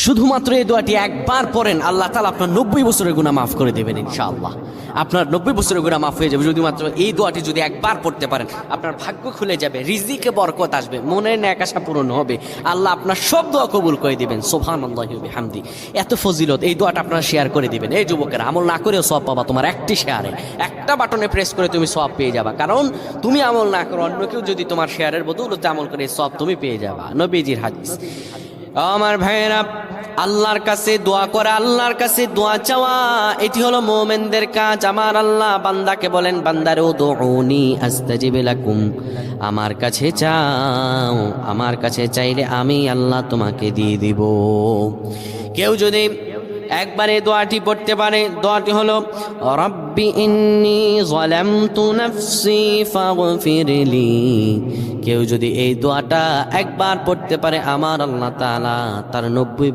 শুধুমাত্র এই দোয়াটি একবার পড়েন, আল্লাহ তাআলা আপনার 90 বছরের গুনাহ মাফ করে দেবেন ইনশাআল্লাহ। আপনার 90 বছরের গুনাহ মাফ হয়ে যাবে শুধুমাত্র এই দোয়াটি যদি একবার পড়তে পারেন। আপনার ভাগ্য খুলে যাবে, রিজিকে বরকত আসবে, মনের ন্যাক আশা পূরণ হবে, আল্লাহ আপনার সব দোয়া কবুল করে দিবেন। সুবহানাল্লাহি ওয়া বিহামদি। এত ফজিলত, এই দোয়াটা আপনারা শেয়ার করে দিবেন। এই যুবকেরা, আমল না করেও সওয়াব পাবা। তোমার একটি শেয়ারে, একটা বাটনে প্রেস করে তুমি সওয়াব পেয়ে যাবা। কারণ তুমি আমল না করো, অন্য কেউ যদি তোমার শেয়ারের বদৌলতে আমল করে, সওয়াব তুমি পেয়ে যাবা। নবীজির হাদিস। আমার ভাইয়েরা, আল্লাহর কাছে দোয়া করা, আল্লাহর কাছে দোয়া চাওয়া, এটি হলো মুমিনদের কাজ। আমার আল্লাহ বান্দাকে বলেন, বান্দারে উদউনি আস্তাজিব লাকুম, আমার কাছে চাও, আমার কাছে চাইলে আমি আল্লাহ তোমাকে দিয়ে দিব। কেউ যদি একবারে দোয়াটি পড়তে পারে, দোয়াটি হলো রব্বি ইন্নী যালামতু নাফসি ফাগফিরলি। কেউ যদি এই দোয়াটা একবার পড়তে পারে, আমার আল্লাহ তাআলা তার 90